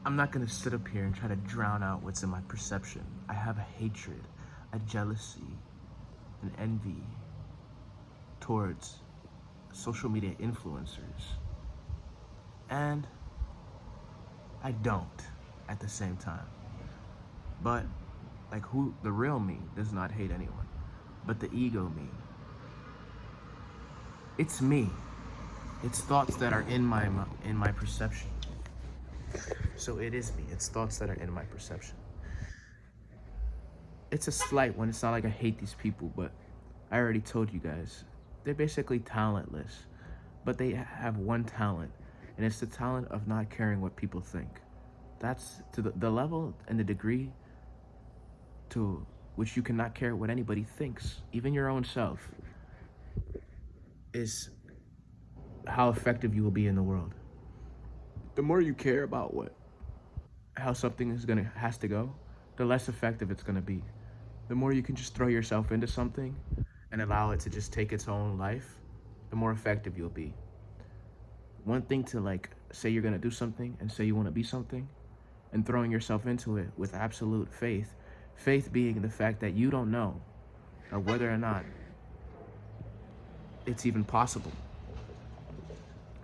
I'm not gonna sit up here and try to drown out what's in my perception. I have a hatred, a jealousy, an envy towards social media influencers. And I don't at the same time. But like the real me does not hate anyone. But the ego me, it's me. It's thoughts that are in my perception. So it is me. It's thoughts that are in my perception. It's a slight one. It's not like I hate these people, but I already told you guys. They're basically talentless, but they have one talent, and it's the talent of not caring what people think. That's to the level and the degree to which you cannot care what anybody thinks, even your own self, is how effective you will be in the world. The more you care about how something has to go, the less effective it's gonna be. The more you can just throw yourself into something and allow it to just take its own life, the more effective you'll be. One thing to like say you're gonna do something and say you wanna be something, and throwing yourself into it with absolute faith. Faith being the fact that you don't know whether or not it's even possible.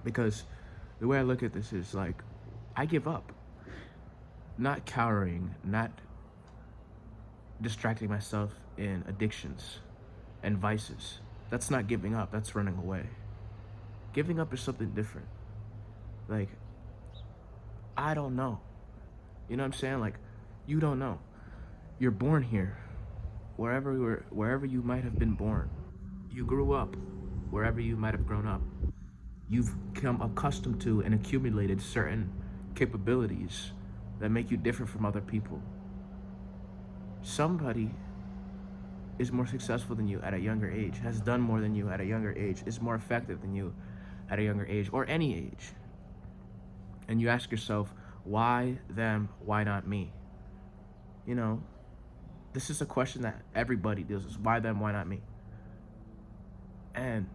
Because the way I look at this is like, I give up. Not cowering, not distracting myself in addictions and vices. That's not giving up, that's running away. Giving up is something different. Like, I don't know. You know what I'm saying? Like, you don't know. You're born here. Wherever you might have been born. You grew up wherever you might have grown up. You've become accustomed to and accumulated certain capabilities that make you different from other people. Somebody is more successful than you at a younger age, has done more than you at a younger age, is more effective than you at a younger age, or any age. And you ask yourself, why them, why not me? You know, this is a question that everybody deals with. Why them, why not me? And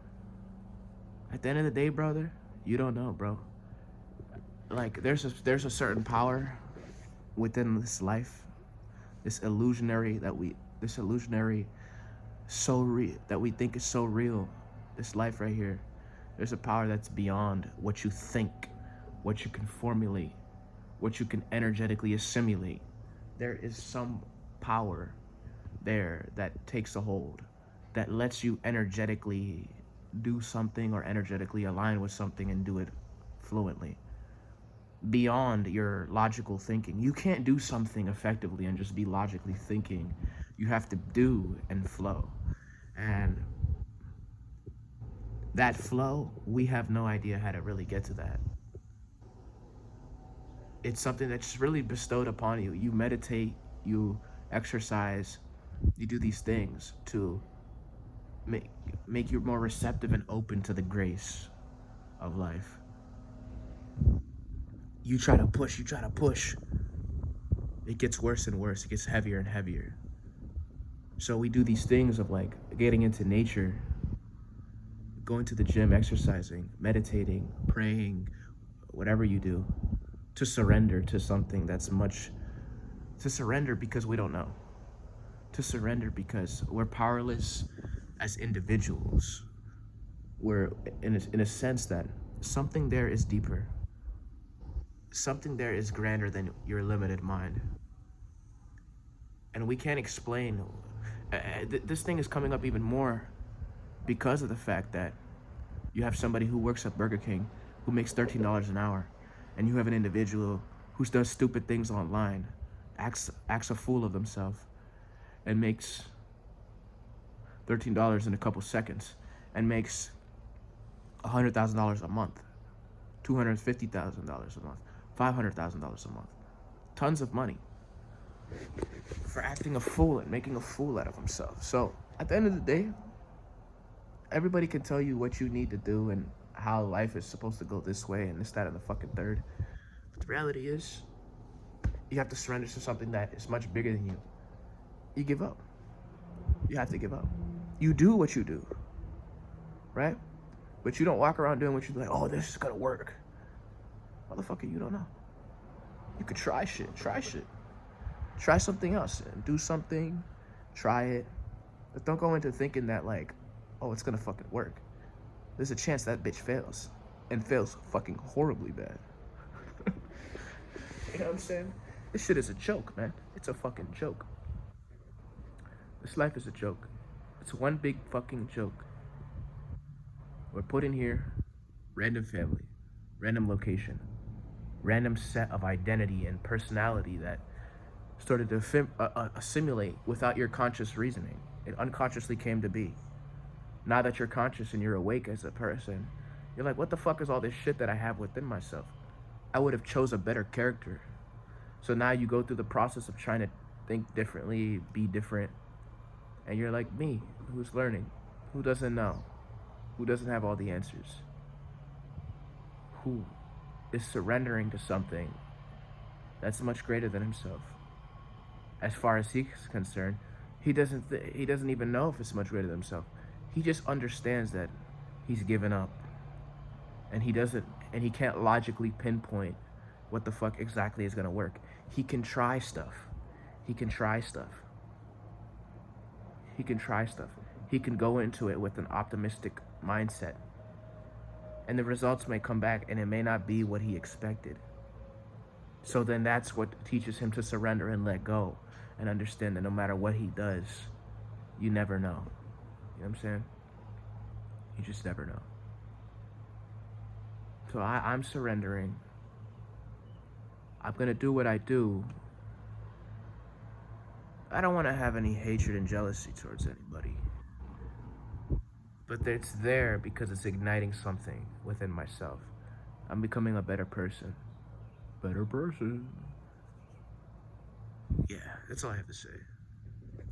at the end of the day, brother, you don't know, bro. Like, there's a certain power within this life, this illusionary that we think is so real, this life right here. There's a power that's beyond what you think, what you can formulate, what you can energetically assimilate. There is some power there that takes a hold, that lets you energetically do something or energetically align with something and do it fluently. Beyond your logical thinking. You can't do something effectively and just be logically thinking. You have to do and flow. And that flow, we have no idea how to really get to that. It's something that's really bestowed upon you. You meditate, you exercise, you do these things to make you more receptive and open to the grace of life. You try to push, it gets worse and worse, it gets heavier and heavier. So we do these things of like getting into nature, going to the gym, exercising, meditating, praying, whatever you do, to surrender to something to surrender because we don't know. To surrender because we're powerless as individuals. We're in a sense that something there is deeper. Something there is grander than your limited mind. And we can't explain. This thing is coming up even more because of the fact that you have somebody who works at Burger King who makes $13 an hour, and you have an individual who does stupid things online, acts a fool of themselves, and makes $13 in a couple seconds, and makes $100,000 a month, $250,000 a month, $500,000 a month. Tons of money for acting a fool and making a fool out of himself. So at the end of the day, everybody can tell you what you need to do and how life is supposed to go this way and this, that, and the fucking third. But the reality is, you have to surrender to something that is much bigger than you. You give up. You have to give up. You do what you do, right? But you don't walk around doing what you do like, oh, this is gonna work. Motherfucker, you don't know. You could try shit. Try shit. Try something else and do something. Try it. But don't go into thinking that like, oh, it's gonna fucking work. There's a chance that bitch fails. And fails fucking horribly bad. You know what I'm saying? This shit is a joke, man. It's a fucking joke. This life is a joke. It's one big fucking joke. We're put in here, random family, random location, random set of identity and personality that started to assimilate without your conscious reasoning. It unconsciously came to be. Now that you're conscious and you're awake as a person, you're like, what the fuck is all this shit that I have within myself? I would have chose a better character. So now you go through the process of trying to think differently, be different. And you're like me, who's learning, who doesn't know, who doesn't have all the answers, who is surrendering to something that's much greater than himself. As far as he's concerned, he doesn't even know if it's much greater than himself. He just understands that he's given up, and he can't logically pinpoint what the fuck exactly is gonna work. He can try stuff. He can try stuff. He can try stuff. He can go into it with an optimistic mindset, and the results may come back and it may not be what he expected. So then that's what teaches him to surrender and let go and understand that no matter what he does, you never know. You know what I'm saying? You just never know. So I'm surrendering. I'm going to do what I do. I don't want to have any hatred and jealousy towards anybody. But it's there because it's igniting something within myself. I'm becoming a better person. Better person. Yeah, that's all I have to say.